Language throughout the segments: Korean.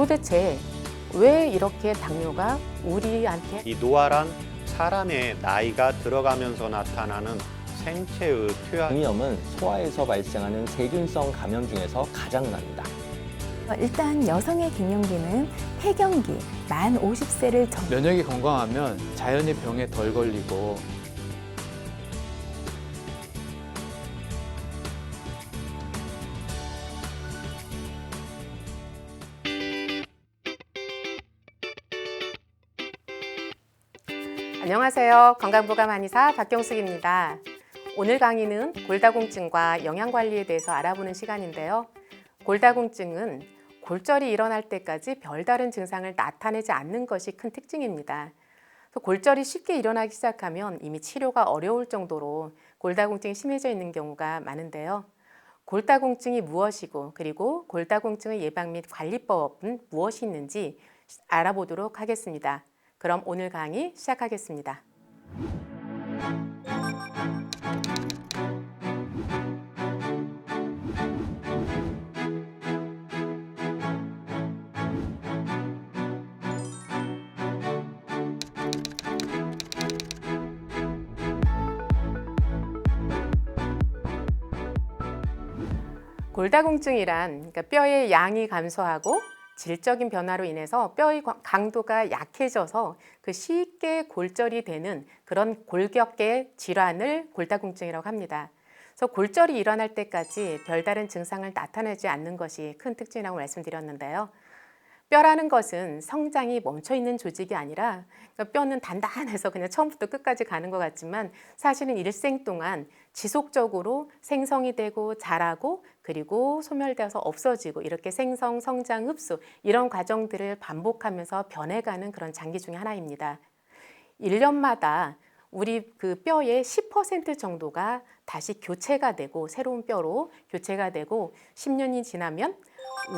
도대체 왜 이렇게 당뇨가 우리한테 이 노화란 사람의 나이가 들어가면서 나타나는 생체의 표현. 장염은 소화에서 발생하는 세균성 감염 중에서 가장 납니다. 일단 여성의 갱년기는 폐경기, 만 50세를 면역이 건강하면 자연히 병에 덜 걸리고 안녕하세요. 건강보감 한의사 박경숙입니다. 오늘 강의는 골다공증과 영양관리에 대해서 알아보는 시간인데요. 골다공증은 골절이 일어날 때까지 별다른 증상을 나타내지 않는 것이 큰 특징입니다. 골절이 쉽게 일어나기 시작하면 이미 치료가 어려울 정도로 골다공증이 심해져 있는 경우가 많은데요. 골다공증이 무엇이고 그리고 골다공증의 예방 및 관리법은 무엇이 있는지 알아보도록 하겠습니다. 그럼 오늘 강의 시작하겠습니다. 골다공증이란 그러니까 뼈의 양이 감소하고 질적인 변화로 인해서 뼈의 강도가 약해져서 쉽게 골절이 되는 그런 골격계 질환을 골다공증이라고 합니다. 그래서 골절이 일어날 때까지 별다른 증상을 나타내지 않는 것이 큰 특징이라고 말씀드렸는데요. 뼈라는 것은 성장이 멈춰 있는 조직이 아니라 뼈는 단단해서 그냥 처음부터 끝까지 가는 것 같지만 사실은 일생 동안 지속적으로 생성이 되고 자라고 그리고 소멸되어서 없어지고 이렇게 생성, 성장, 흡수 이런 과정들을 반복하면서 변해가는 그런 장기 중에 하나입니다. 1년마다 우리 뼈의 10% 정도가 다시 교체가 되고 새로운 뼈로 교체가 되고 10년이 지나면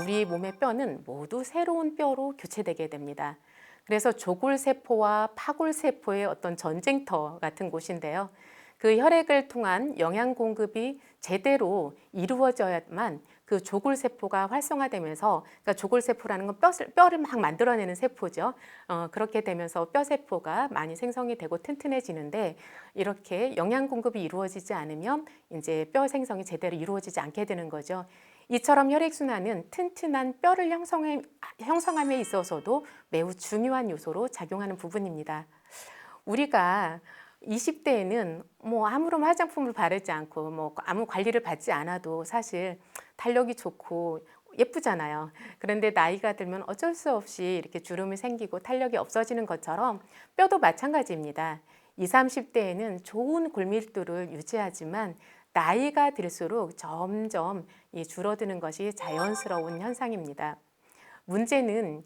우리 몸의 뼈는 모두 새로운 뼈로 교체되게 됩니다. 그래서 조골세포와 파골세포의 어떤 전쟁터 같은 곳인데요. 그 혈액을 통한 영양 공급이 제대로 이루어져야만 그 조골세포가 활성화되면서 그러니까 조골세포라는 건 뼈를 막 만들어내는 세포죠. 그렇게 되면서 뼈세포가 많이 생성이 되고 튼튼해지는데 이렇게 영양 공급이 이루어지지 않으면 이제 뼈 생성이 제대로 이루어지지 않게 되는 거죠. 이처럼 혈액순환은 튼튼한 뼈를 형성함에 있어서도 매우 중요한 요소로 작용하는 부분입니다. 우리가 20대에는 아무런 화장품을 바르지 않고 아무 관리를 받지 않아도 사실 탄력이 좋고 예쁘잖아요. 그런데 나이가 들면 어쩔 수 없이 이렇게 주름이 생기고 탄력이 없어지는 것처럼 뼈도 마찬가지입니다. 20, 30대에는 좋은 골밀도를 유지하지만 나이가 들수록 점점 줄어드는 것이 자연스러운 현상입니다. 문제는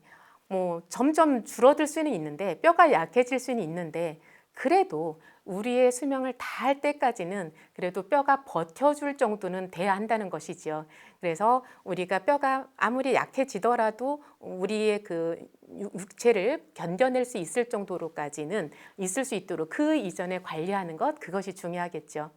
점점 줄어들 수는 있는데 뼈가 약해질 수는 있는데 그래도 우리의 수명을 다할 때까지는 그래도 뼈가 버텨줄 정도는 돼야 한다는 것이지요. 그래서 우리가 뼈가 아무리 약해지더라도 우리의 육체를 견뎌낼 수 있을 정도로까지는 있을 수 있도록 그 이전에 관리하는 것 그것이 중요하겠죠.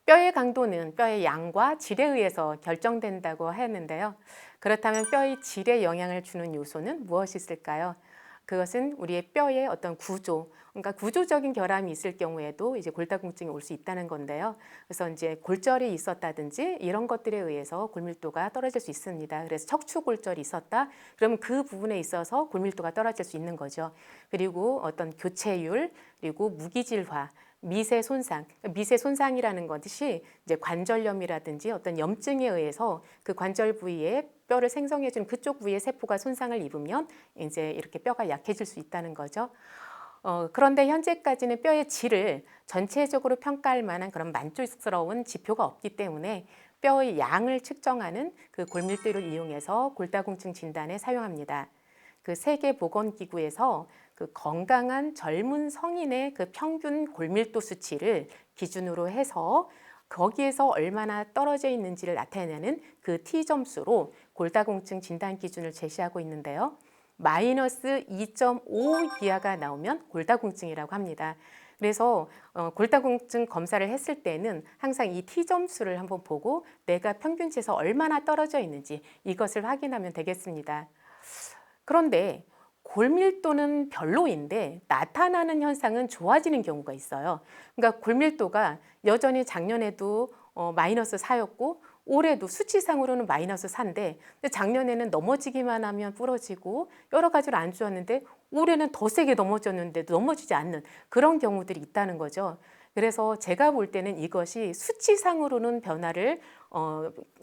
뼈의 강도는 뼈의 양과 질에 의해서 결정된다고 했는데요. 그렇다면 뼈의 질에 영향을 주는 요소는 무엇이 있을까요? 그것은 우리의 뼈의 어떤 구조, 그러니까 구조적인 결함이 있을 경우에도 이제 골다공증이 올 수 있다는 건데요. 그래서 이제 골절이 있었다든지 이런 것들에 의해서 골밀도가 떨어질 수 있습니다. 그래서 척추골절이 있었다, 그러면 그 부분에 있어서 골밀도가 떨어질 수 있는 거죠. 그리고 어떤 교체율, 그리고 무기질화, 미세 손상, 미세 손상이라는 것이 이제 관절염이라든지 어떤 염증에 의해서 그 관절 부위에 뼈를 생성해준 그쪽 부위의 세포가 손상을 입으면 이제 이렇게 뼈가 약해질 수 있다는 거죠. 그런데 현재까지는 뼈의 질을 전체적으로 평가할 만한 그런 만족스러운 지표가 없기 때문에 뼈의 양을 측정하는 그 골밀도를 이용해서 골다공증 진단에 사용합니다. 그 세계보건기구에서 그 건강한 젊은 성인의 그 평균 골밀도 수치를 기준으로 해서 거기에서 얼마나 떨어져 있는지를 나타내는 그 T점수로 골다공증 진단 기준을 제시하고 있는데요. 마이너스 2.5 이하가 나오면 골다공증이라고 합니다. 그래서 골다공증 검사를 했을 때는 항상 이 T점수를 한번 보고 내가 평균치에서 얼마나 떨어져 있는지 이것을 확인하면 되겠습니다. 그런데 골밀도는 별로인데 나타나는 현상은 좋아지는 경우가 있어요. 그러니까 골밀도가 여전히 작년에도 마이너스 4였고 올해도 수치상으로는 마이너스 4인데 작년에는 넘어지기만 하면 부러지고 여러 가지로 안 좋았는데 올해는 더 세게 넘어졌는데도 넘어지지 않는 그런 경우들이 있다는 거죠. 그래서 제가 볼 때는 이것이 수치상으로는 변화를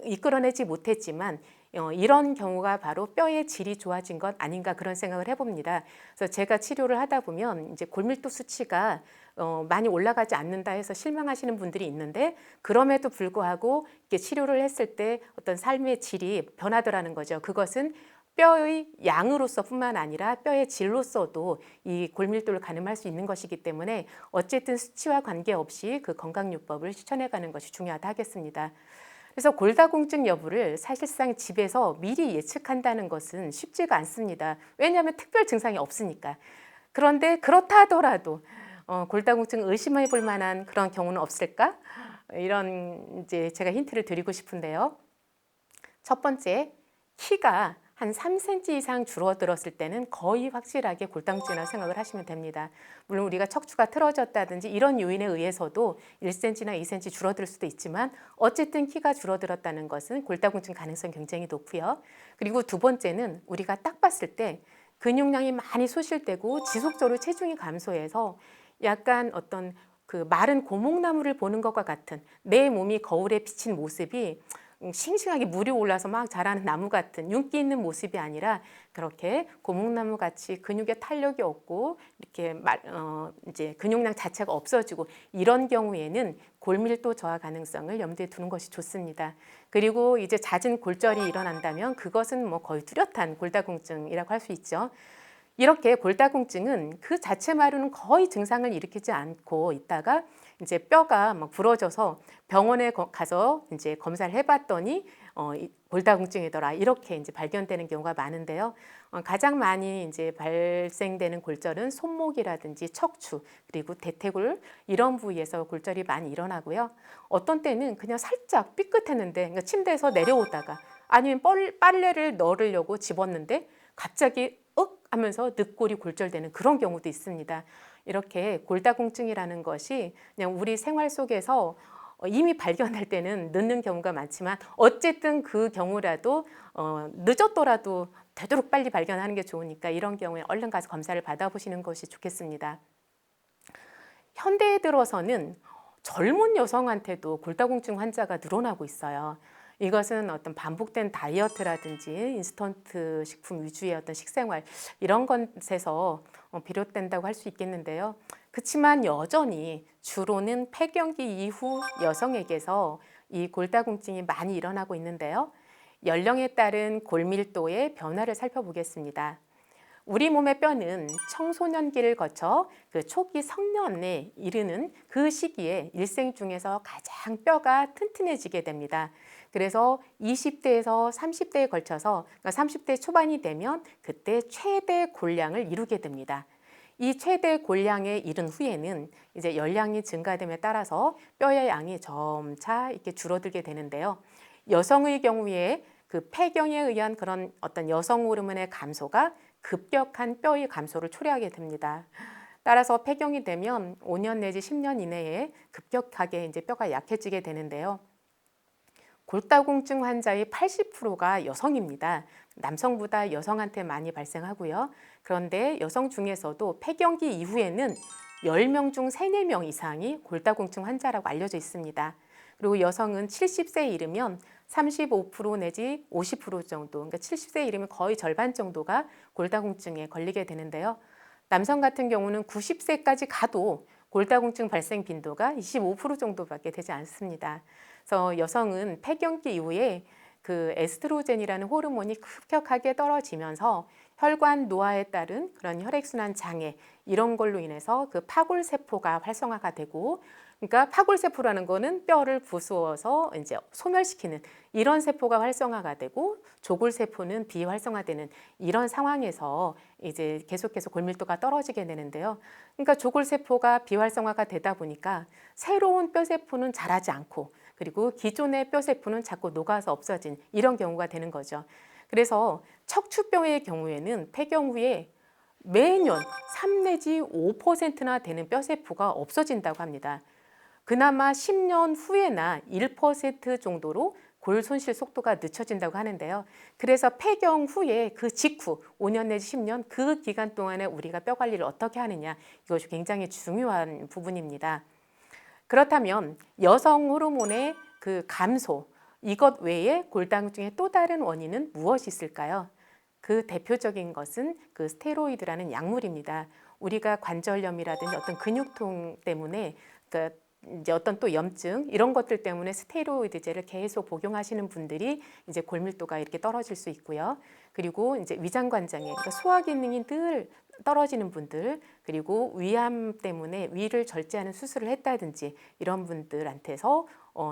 이끌어내지 못했지만 이런 경우가 바로 뼈의 질이 좋아진 것 아닌가 그런 생각을 해봅니다. 그래서 제가 치료를 하다 보면 이제 골밀도 수치가 많이 올라가지 않는다 해서 실망하시는 분들이 있는데 그럼에도 불구하고 이렇게 치료를 했을 때 어떤 삶의 질이 변하더라는 거죠. 그것은 뼈의 양으로서뿐만 아니라 뼈의 질로서도 이 골밀도를 가늠할 수 있는 것이기 때문에 어쨌든 수치와 관계없이 그 건강요법을 실천해가는 것이 중요하다 하겠습니다. 그래서 골다공증 여부를 사실상 집에서 미리 예측한다는 것은 쉽지가 않습니다. 왜냐하면 특별 증상이 없으니까. 그런데 그렇다 하더라도 골다공증 의심해 볼 만한 그런 경우는 없을까? 이런 이제 제가 힌트를 드리고 싶은데요. 첫 번째, 키가 한 3cm 이상 줄어들었을 때는 거의 확실하게 골다공증이라고 생각을 하시면 됩니다. 물론 우리가 척추가 틀어졌다든지 이런 요인에 의해서도 1cm나 2cm 줄어들 수도 있지만 어쨌든 키가 줄어들었다는 것은 골다공증 가능성이 굉장히 높고요. 그리고 두 번째는 우리가 딱 봤을 때 근육량이 많이 소실되고 지속적으로 체중이 감소해서 약간 어떤 그 마른 고목나무를 보는 것과 같은 내 몸이 거울에 비친 모습이 싱싱하게 물이 올라서 막 자라는 나무 같은 윤기 있는 모습이 아니라 그렇게 고목나무 같이 근육에 탄력이 없고 이렇게 이제 근육량 자체가 없어지고 이런 경우에는 골밀도 저하 가능성을 염두에 두는 것이 좋습니다. 그리고 이제 잦은 골절이 일어난다면 그것은 뭐 거의 뚜렷한 골다공증이라고 할 수 있죠. 이렇게 골다공증은 그 자체만으로는 거의 증상을 일으키지 않고 있다가 이제 뼈가 막 부러져서 병원에 가서 이제 검사를 해봤더니 골다공증이더라 이렇게 이제 발견되는 경우가 많은데요. 가장 많이 이제 발생되는 골절은 손목이라든지 척추 그리고 대퇴골 이런 부위에서 골절이 많이 일어나고요. 어떤 때는 그냥 살짝 삐끗했는데 그러니까 침대에서 내려오다가 아니면 빨래를 넣으려고 집었는데 갑자기 하면서 늑골이 골절되는 그런 경우도 있습니다. 이렇게 골다공증이라는 것이 그냥 우리 생활 속에서 이미 발견할 때는 늦는 경우가 많지만 어쨌든 그 경우라도 늦었더라도 되도록 빨리 발견하는 게 좋으니까 이런 경우에 얼른 가서 검사를 받아보시는 것이 좋겠습니다. 현대에 들어서는 젊은 여성한테도 골다공증 환자가 늘어나고 있어요. 이것은 어떤 반복된 다이어트라든지 인스턴트 식품 위주의 어떤 식생활 이런 것에서 비롯된다고 할 수 있겠는데요. 그렇지만 여전히 주로는 폐경기 이후 여성에게서 이 골다공증이 많이 일어나고 있는데요. 연령에 따른 골밀도의 변화를 살펴보겠습니다. 우리 몸의 뼈는 청소년기를 거쳐 그 초기 성년에 이르는 그 시기에 일생 중에서 가장 뼈가 튼튼해지게 됩니다. 그래서 20대에서 30대에 걸쳐서 그러니까 30대 초반이 되면 그때 최대 골량을 이루게 됩니다. 이 최대 골량에 이른 후에는 이제 연령이 증가됨에 따라서 뼈의 양이 점차 이렇게 줄어들게 되는데요. 여성의 경우에 그 폐경에 의한 그런 어떤 여성 호르몬의 감소가 급격한 뼈의 감소를 초래하게 됩니다. 따라서 폐경이 되면 5년 내지 10년 이내에 급격하게 이제 뼈가 약해지게 되는데요. 골다공증 환자의 80%가 여성입니다. 남성보다 여성한테 많이 발생하고요. 그런데 여성 중에서도 폐경기 이후에는 10명 중 3, 4명 이상이 골다공증 환자라고 알려져 있습니다. 그리고 여성은 70세에 이르면 35% 내지 50% 정도, 그러니까 70세에 이르면 거의 절반 정도가 골다공증에 걸리게 되는데요. 남성 같은 경우는 90세까지 가도 골다공증 발생 빈도가 25% 정도밖에 되지 않습니다. 그래서 여성은 폐경기 이후에 그 에스트로겐이라는 호르몬이 급격하게 떨어지면서 혈관 노화에 따른 그런 혈액순환 장애 이런 걸로 인해서 그 파골세포가 활성화가 되고 그러니까 파골세포라는 거는 뼈를 부수어서 이제 소멸시키는 이런 세포가 활성화가 되고 조골세포는 비활성화되는 이런 상황에서 이제 계속해서 골밀도가 떨어지게 되는데요. 그러니까 조골세포가 비활성화가 되다 보니까 새로운 뼈세포는 자라지 않고 그리고 기존의 뼈세포는 자꾸 녹아서 없어진 이런 경우가 되는 거죠. 그래서 척추병의 경우에는 폐경 후에 매년 3 내지 5%나 되는 뼈세포가 없어진다고 합니다. 그나마 10년 후에나 1% 정도로 골 손실 속도가 늦춰진다고 하는데요. 그래서 폐경 후에 그 직후 5년 내지 10년 그 기간 동안에 우리가 뼈 관리를 어떻게 하느냐, 이것이 굉장히 중요한 부분입니다. 그렇다면 여성 호르몬의 그 감소, 이것 외에 골다공증의 또 다른 원인은 무엇이 있을까요? 그 대표적인 것은 그 스테로이드라는 약물입니다. 우리가 관절염이라든지 어떤 근육통 때문에 이제 어떤 또 염증 이런 것들 때문에 스테로이드제를 계속 복용하시는 분들이 이제 골밀도가 이렇게 떨어질 수 있고요. 그리고 이제 위장관장애, 그러니까 소화 기능이 늘 떨어지는 분들, 그리고 위암 때문에 위를 절제하는 수술을 했다든지 이런 분들한테서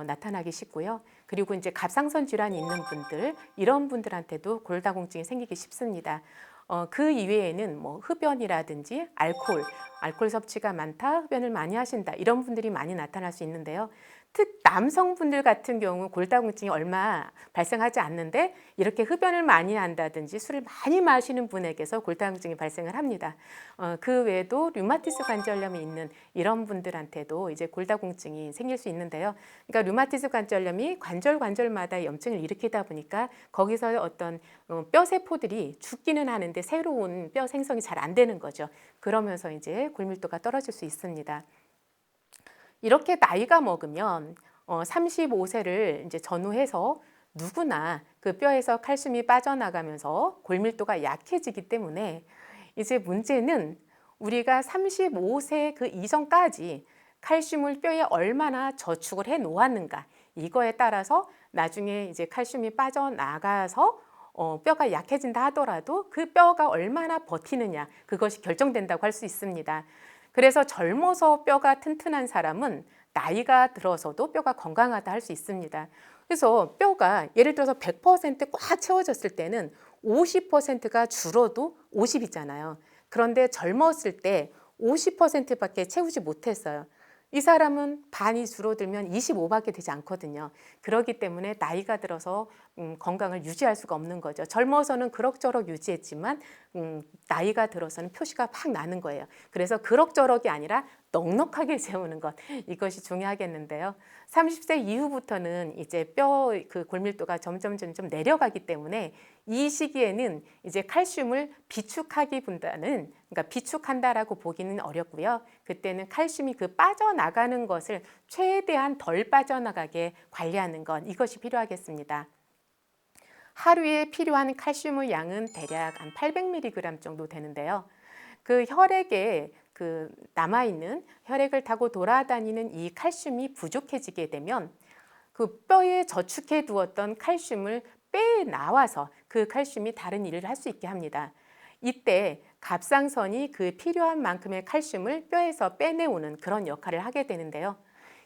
나타나기 쉽고요. 그리고 이제 갑상선 질환이 있는 분들, 이런 분들한테도 골다공증이 생기기 쉽습니다. 그 이외에는 뭐 흡연이라든지 알코올 섭취가 많다, 흡연을 많이 하신다, 이런 분들이 많이 나타날 수 있는데요. 특 남성분들 같은 경우 골다공증이 얼마 발생하지 않는데 이렇게 흡연을 많이 한다든지 술을 많이 마시는 분에게서 골다공증이 발생을 합니다. 그 외에도 류마티스 관절염이 있는 이런 분들한테도 이제 골다공증이 생길 수 있는데요. 그러니까 류마티스 관절염이 관절마다 염증을 일으키다 보니까 거기서 어떤 뼈 세포들이 죽기는 하는데 새로운 뼈 생성이 잘 안 되는 거죠. 그러면서 이제 골밀도가 떨어질 수 있습니다. 이렇게 나이가 먹으면 35세를 이제 전후해서 누구나 그 뼈에서 칼슘이 빠져나가면서 골밀도가 약해지기 때문에 이제 문제는 우리가 35세 그 이전까지 칼슘을 뼈에 얼마나 저축을 해 놓았는가, 이거에 따라서 나중에 이제 칼슘이 빠져나가서 뼈가 약해진다 하더라도 그 뼈가 얼마나 버티느냐, 그것이 결정된다고 할 수 있습니다. 그래서 젊어서 뼈가 튼튼한 사람은 나이가 들어서도 뼈가 건강하다 할 수 있습니다. 그래서 뼈가 예를 들어서 100% 꽉 채워졌을 때는 50%가 줄어도 50이잖아요. 그런데 젊었을 때 50%밖에 채우지 못했어요. 이 사람은 반이 줄어들면 25밖에 되지 않거든요. 그렇기 때문에 나이가 들어서 건강을 유지할 수가 없는 거죠. 젊어서는 그럭저럭 유지했지만 나이가 들어서는 표시가 팍 나는 거예요. 그래서 그럭저럭이 아니라 넉넉하게 재우는 것, 이것이 중요하겠는데요. 30세 이후부터는 이제 뼈 그 골밀도가 점점 내려가기 때문에 이 시기에는 이제 칼슘을 비축하기보다는, 그러니까 비축한다라고 보기는 어렵고요. 그때는 칼슘이 그 빠져나가는 것을 최대한 덜 빠져나가게 관리하는 것, 이것이 필요하겠습니다. 하루에 필요한 칼슘의 양은 대략 한 800mg 정도 되는데요. 그 혈액에 그 남아있는 혈액을 타고 돌아다니는 이 칼슘이 부족해지게 되면 그 뼈에 저축해 두었던 칼슘을 빼나와서 그 칼슘이 다른 일을 할 수 있게 합니다. 이때 갑상선이 그 필요한 만큼의 칼슘을 뼈에서 빼내오는 그런 역할을 하게 되는데요.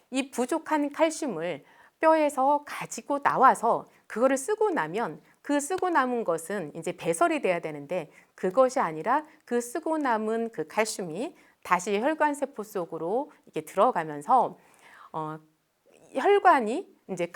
이 부족한 칼슘을 뼈에서 가지고 나와서 그거를 쓰고 나면 그 쓰고 남은 것은 이제 배설이 돼야 되는데 그것이 아니라 그 쓰고 남은 그 칼슘이 다시 혈관 세포 속으로 이렇게 들어가면서 혈관이 이제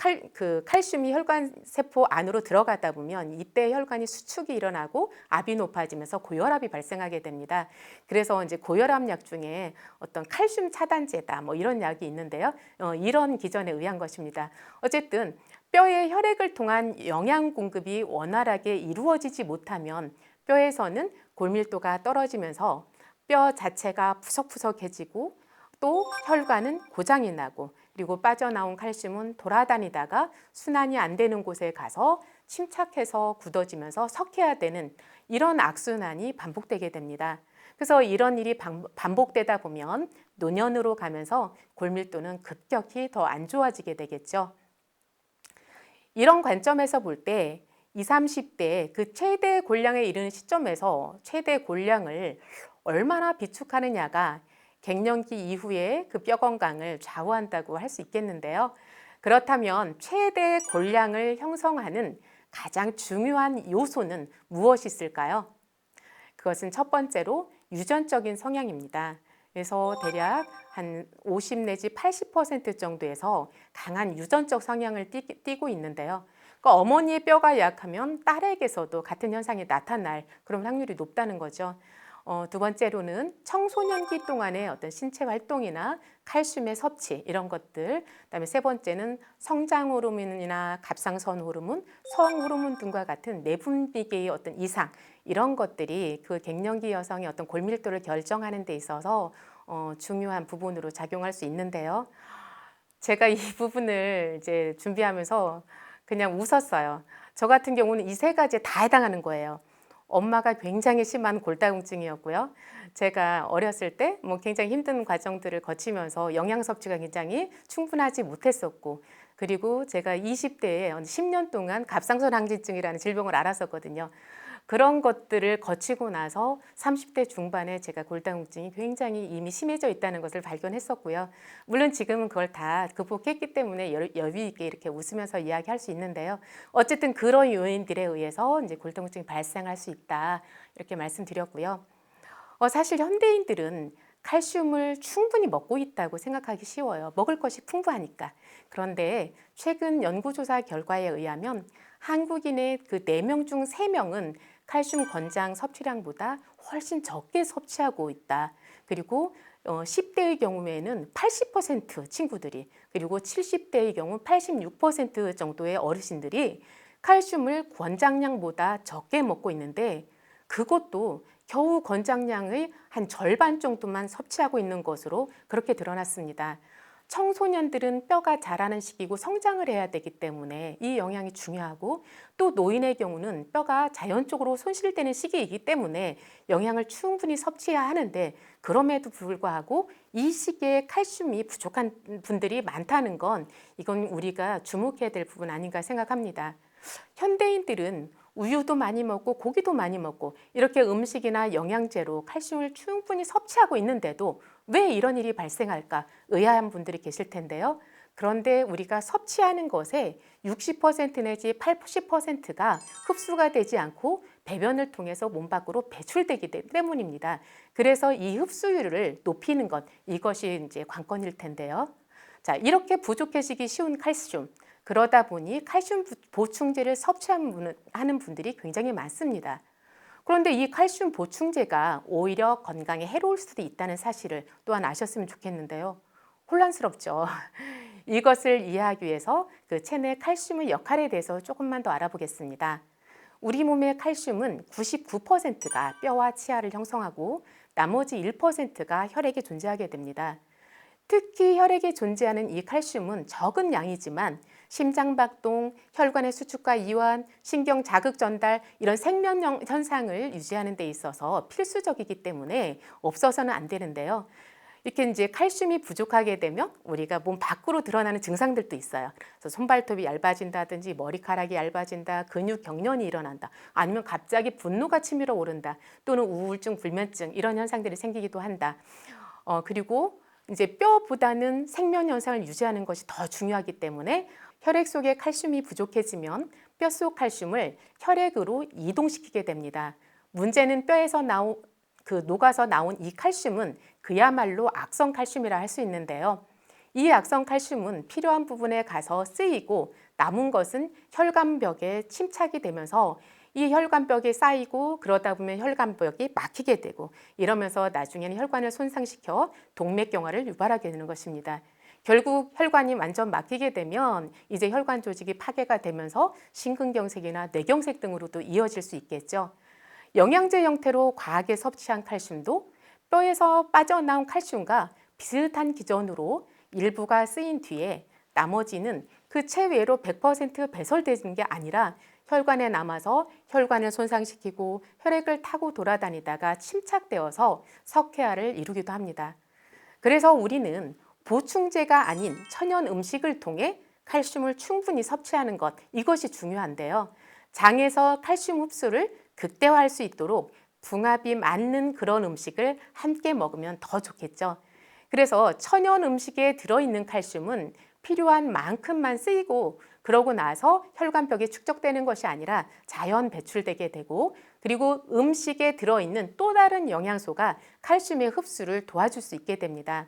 칼슘이 혈관 세포 안으로 들어가다 보면 이때 혈관이 수축이 일어나고 압이 높아지면서 고혈압이 발생하게 됩니다. 그래서 이제 고혈압 약 중에 어떤 칼슘 차단제다 뭐 이런 약이 있는데요. 이런 기전에 의한 것입니다. 어쨌든 뼈에 혈액을 통한 영양 공급이 원활하게 이루어지지 못하면 뼈에서는 골밀도가 떨어지면서 뼈 자체가 푸석푸석해지고 또 혈관은 고장이 나고 그리고 빠져나온 칼슘은 돌아다니다가 순환이 안 되는 곳에 가서 침착해서 굳어지면서 석회화 되는 이런 악순환이 반복되게 됩니다. 그래서 이런 일이 반복되다 보면 노년으로 가면서 골밀도는 급격히 더 안 좋아지게 되겠죠. 이런 관점에서 볼 때 20, 30대 그 최대 골량에 이르는 시점에서 최대 골량을 얼마나 비축하느냐가 갱년기 이후에 그 뼈 건강을 좌우한다고 할 수 있겠는데요. 그렇다면 최대 골량을 형성하는 가장 중요한 요소는 무엇이 있을까요? 그것은 첫 번째로 유전적인 성향입니다. 그래서 대략 한 50 내지 80% 정도에서 강한 유전적 성향을 띠고 있는데요. 그러니까 어머니의 뼈가 약하면 딸에게서도 같은 현상이 나타날 그런 확률이 높다는 거죠. 두 번째로는 청소년기 동안의 어떤 신체 활동이나 칼슘의 섭취 이런 것들, 그다음에 세 번째는 성장 호르몬이나 갑상선 호르몬, 성 호르몬 등과 같은 내분비계의 어떤 이상 이런 것들이 그 갱년기 여성의 어떤 골밀도를 결정하는 데 있어서 중요한 부분으로 작용할 수 있는데요. 제가 이 부분을 이제 준비하면서 그냥 웃었어요. 저 같은 경우는 이 세 가지에 다 해당하는 거예요. 엄마가 굉장히 심한 골다공증이었고요. 제가 어렸을 때 뭐 굉장히 힘든 과정들을 거치면서 영양 섭취가 굉장히 충분하지 못했었고, 그리고 제가 20대에 10년 동안 갑상선 항진증이라는 질병을 앓았었거든요. 그런 것들을 거치고 나서 30대 중반에 제가 골다공증이 굉장히 이미 심해져 있다는 것을 발견했었고요. 물론 지금은 그걸 다 극복했기 때문에 여유 있게 이렇게 웃으면서 이야기할 수 있는데요. 어쨌든 그런 요인들에 의해서 이제 골다공증이 발생할 수 있다 이렇게 말씀드렸고요. 사실 현대인들은 칼슘을 충분히 먹고 있다고 생각하기 쉬워요. 먹을 것이 풍부하니까. 그런데 최근 연구조사 결과에 의하면 한국인의 그 4명 중 3명은 칼슘 권장 섭취량보다 훨씬 적게 섭취하고 있다. 그리고 10대의 경우에는 80% 친구들이, 그리고 70대의 경우 86% 정도의 어르신들이 칼슘을 권장량보다 적게 먹고 있는데, 그것도 겨우 권장량의 한 절반 정도만 섭취하고 있는 것으로 그렇게 드러났습니다. 청소년들은 뼈가 자라는 시기고 성장을 해야 되기 때문에 이 영양이 중요하고, 또 노인의 경우는 뼈가 자연적으로 손실되는 시기이기 때문에 영양을 충분히 섭취해야 하는데, 그럼에도 불구하고 이 시기에 칼슘이 부족한 분들이 많다는 건 이건 우리가 주목해야 될 부분 아닌가 생각합니다. 현대인들은 우유도 많이 먹고 고기도 많이 먹고 이렇게 음식이나 영양제로 칼슘을 충분히 섭취하고 있는데도 왜 이런 일이 발생할까 의아한 분들이 계실 텐데요. 그런데 우리가 섭취하는 것의 60% 내지 80%가 흡수가 되지 않고 배변을 통해서 몸 밖으로 배출되기 때문입니다. 그래서 이 흡수율을 높이는 것, 이것이 이제 관건일 텐데요. 자, 이렇게 부족해지기 쉬운 칼슘. 그러다 보니 칼슘 보충제를 섭취하는 분들이 굉장히 많습니다. 그런데 이 칼슘 보충제가 오히려 건강에 해로울 수도 있다는 사실을 또한 아셨으면 좋겠는데요. 혼란스럽죠. 이것을 이해하기 위해서 그 체내 칼슘의 역할에 대해서 조금만 더 알아보겠습니다. 우리 몸의 칼슘은 99%가 뼈와 치아를 형성하고 나머지 1%가 혈액에 존재하게 됩니다. 특히 혈액에 존재하는 이 칼슘은 적은 양이지만 심장박동, 혈관의 수축과 이완, 신경 자극 전달 이런 생명 현상을 유지하는 데 있어서 필수적이기 때문에 없어서는 안 되는데요. 이렇게 이제 칼슘이 부족하게 되면 우리가 몸 밖으로 드러나는 증상들도 있어요. 그래서 손발톱이 얇아진다든지 머리카락이 얇아진다, 근육 경련이 일어난다, 아니면 갑자기 분노가 치밀어 오른다, 또는 우울증, 불면증 이런 현상들이 생기기도 한다. 그리고 이제 뼈보다는 생명 현상을 유지하는 것이 더 중요하기 때문에 혈액 속에 칼슘이 부족해지면 뼈 속 칼슘을 혈액으로 이동시키게 됩니다. 문제는 뼈에서 녹아서 나온 이 칼슘은 그야말로 악성 칼슘이라 할 수 있는데요. 이 악성 칼슘은 필요한 부분에 가서 쓰이고 남은 것은 혈관벽에 침착이 되면서 이 혈관벽에 쌓이고, 그러다 보면 혈관벽이 막히게 되고, 이러면서 나중에는 혈관을 손상시켜 동맥경화를 유발하게 되는 것입니다. 결국 혈관이 완전 막히게 되면 이제 혈관 조직이 파괴가 되면서 심근경색이나 뇌경색 등으로도 이어질 수 있겠죠. 영양제 형태로 과하게 섭취한 칼슘도 뼈에서 빠져나온 칼슘과 비슷한 기전으로 일부가 쓰인 뒤에 나머지는 그 체외로 100% 배설되는 게 아니라 혈관에 남아서 혈관을 손상시키고 혈액을 타고 돌아다니다가 침착되어서 석회화를 이루기도 합니다. 그래서 우리는 보충제가 아닌 천연 음식을 통해 칼슘을 충분히 섭취하는 것, 이것이 중요한데요. 장에서 칼슘 흡수를 극대화할 수 있도록 궁합이 맞는 그런 음식을 함께 먹으면 더 좋겠죠. 그래서 천연 음식에 들어있는 칼슘은 필요한 만큼만 쓰이고, 그러고 나서 혈관벽에 축적되는 것이 아니라 자연 배출되게 되고, 그리고 음식에 들어있는 또 다른 영양소가 칼슘의 흡수를 도와줄 수 있게 됩니다.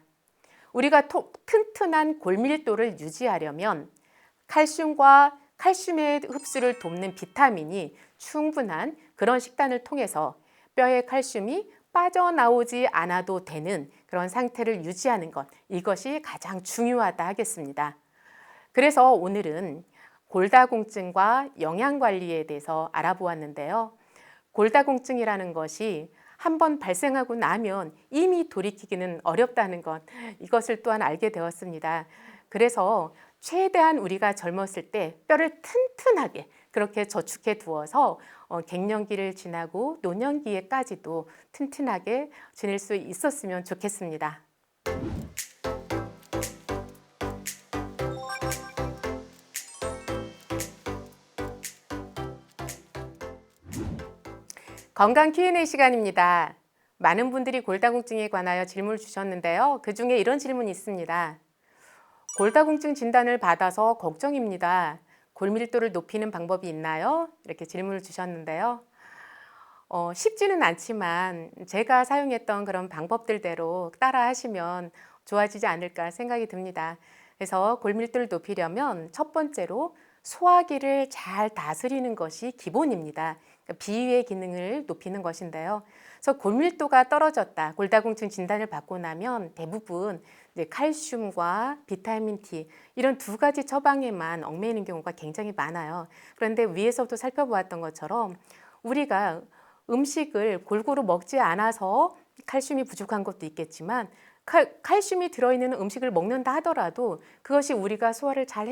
우리가 튼튼한 골밀도를 유지하려면 칼슘과 칼슘의 흡수를 돕는 비타민이 충분한 그런 식단을 통해서 뼈의 칼슘이 빠져나오지 않아도 되는 그런 상태를 유지하는 것, 이것이 가장 중요하다 하겠습니다. 그래서 오늘은 골다공증과 영양관리에 대해서 알아보았는데요. 골다공증이라는 것이 한번 발생하고 나면 이미 돌이키기는 어렵다는 것, 이것을 또한 알게 되었습니다. 그래서 최대한 우리가 젊었을 때 뼈를 튼튼하게 그렇게 저축해 두어서 갱년기를 지나고 노년기에까지도 튼튼하게 지낼 수 있었으면 좋겠습니다. 건강 Q&A 시간입니다. 많은 분들이 골다공증에 관하여 질문을 주셨는데요. 그 중에 이런 질문이 있습니다. 골다공증 진단을 받아서 걱정입니다. 골밀도를 높이는 방법이 있나요? 이렇게 질문을 주셨는데요. 쉽지는 않지만 제가 사용했던 그런 방법들대로 따라 하시면 좋아지지 않을까 생각이 듭니다. 그래서 골밀도를 높이려면 첫 번째로 소화기를 잘 다스리는 것이 기본입니다. 그러니까 비위의 기능을 높이는 것인데요. 그래서 골밀도가 떨어졌다, 골다공증 진단을 받고 나면 대부분 이제 칼슘과 비타민 D 이런 두 가지 처방에만 얽매이는 경우가 굉장히 많아요. 그런데 위에서도 살펴보았던 것처럼 우리가 음식을 골고루 먹지 않아서 칼슘이 부족한 것도 있겠지만 칼슘이 들어있는 음식을 먹는다 하더라도 그것이 우리가 소화를 잘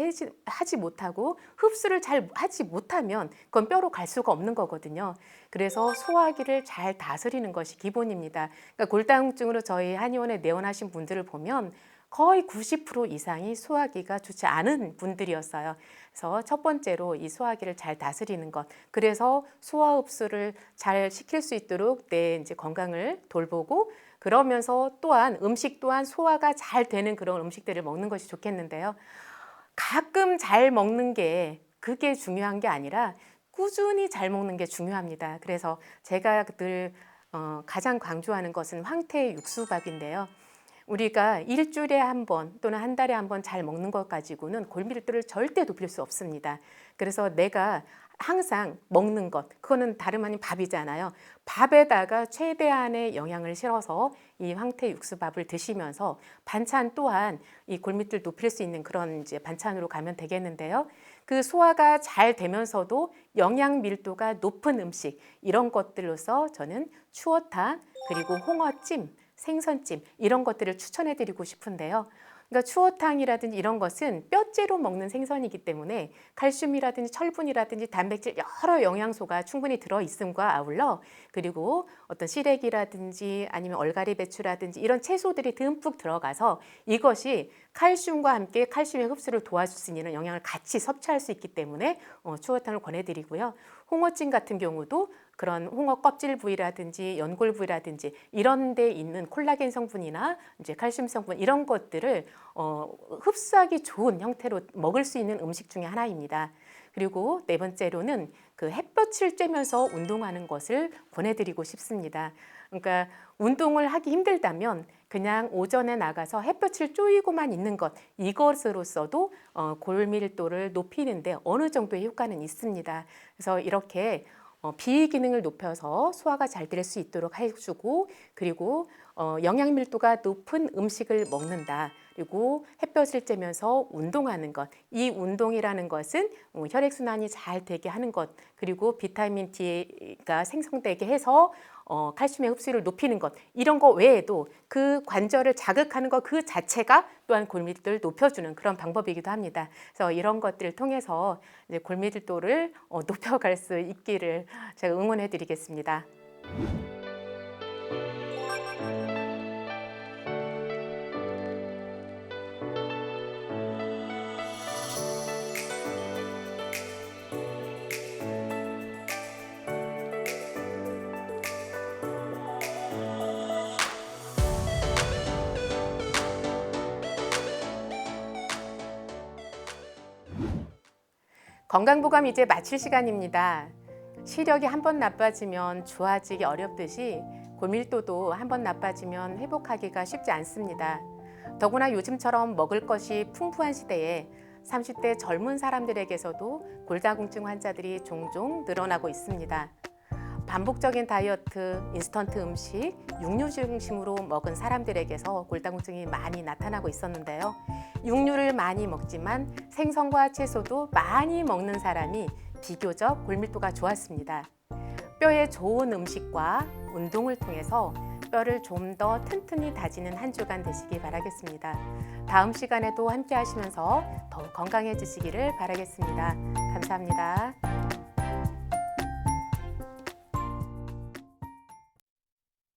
하지 못하고 흡수를 잘 하지 못하면 그건 뼈로 갈 수가 없는 거거든요. 그래서 소화기를 잘 다스리는 것이 기본입니다. 그러니까 골다공증으로 저희 한의원에 내원하신 분들을 보면 거의 90% 이상이 소화기가 좋지 않은 분들이었어요. 그래서 첫 번째로 이 소화기를 잘 다스리는 것, 그래서 소화 흡수를 잘 시킬 수 있도록 내 이제 건강을 돌보고, 그러면서 또한 음식 또한 소화가 잘 되는 그런 음식들을 먹는 것이 좋겠는데요. 가끔 잘 먹는 게 그게 중요한 게 아니라 꾸준히 잘 먹는 게 중요합니다. 그래서 제가 늘 가장 강조하는 것은 황태 육수밥인데요. 우리가 일주일에 한 번 또는 한 달에 한 번 잘 먹는 것 가지고는 골밀도를 절대 높일 수 없습니다. 그래서 내가 항상 먹는 것, 그거는 다름 아닌 밥이잖아요. 밥에다가 최대한의 영양을 실어서 이 황태 육수밥을 드시면서 반찬 또한 이 골밀도를 높일 수 있는 그런 이제 반찬으로 가면 되겠는데요. 그 소화가 잘 되면서도 영양 밀도가 높은 음식, 이런 것들로서 저는 추어탕 그리고 홍어찜, 생선찜 이런 것들을 추천해 드리고 싶은데요. 그러니까 추어탕이라든지 이런 것은 뼈째로 먹는 생선이기 때문에 칼슘이라든지 철분이라든지 단백질 여러 영양소가 충분히 들어있음과 아울러, 그리고 어떤 시래기라든지 아니면 얼갈이 배추라든지 이런 채소들이 듬뿍 들어가서 이것이 칼슘과 함께 칼슘의 흡수를 도와줄 수 있는 영양을 같이 섭취할 수 있기 때문에 추어탕을 권해드리고요. 홍어찜 같은 경우도 그런 홍어 껍질 부위라든지 연골 부위라든지 이런 데 있는 콜라겐 성분이나 이제 칼슘 성분 이런 것들을 흡수하기 좋은 형태로 먹을 수 있는 음식 중에 하나입니다. 그리고 네 번째로는 그 햇볕을 쬐면서 운동하는 것을 권해드리고 싶습니다. 그러니까 운동을 하기 힘들다면 그냥 오전에 나가서 햇볕을 쬐고만 있는 것, 이것으로서도 골밀도를 높이는데 어느 정도의 효과는 있습니다. 그래서 이렇게 비위 기능을 높여서 소화가 잘 될 수 있도록 해주고, 그리고 영양 밀도가 높은 음식을 먹는다. 그리고 햇볕을 쬐면서 운동하는 것, 이 운동이라는 것은 혈액순환이 잘 되게 하는 것, 그리고 비타민 D가 생성되게 해서 칼슘의 흡수를 높이는 것, 이런 거 외에도 그 관절을 자극하는 것 그 자체가 또한 골밀도를 높여주는 그런 방법이기도 합니다. 그래서 이런 것들을 통해서 이제 골밀도를 높여갈 수 있기를 제가 응원해 드리겠습니다. 건강보감 이제 마칠 시간입니다. 시력이 한번 나빠지면 좋아지기 어렵듯이 골밀도도 한번 나빠지면 회복하기가 쉽지 않습니다. 더구나 요즘처럼 먹을 것이 풍부한 시대에 30대 젊은 사람들에게서도 골다공증 환자들이 종종 늘어나고 있습니다. 반복적인 다이어트, 인스턴트 음식, 육류 중심으로 먹은 사람들에게서 골다공증이 많이 나타나고 있었는데요. 육류를 많이 먹지만 생선과 채소도 많이 먹는 사람이 비교적 골밀도가 좋았습니다. 뼈에 좋은 음식과 운동을 통해서 뼈를 좀 더 튼튼히 다지는 한 주간 되시기 바라겠습니다. 다음 시간에도 함께 하시면서 더욱 건강해지시기를 바라겠습니다. 감사합니다.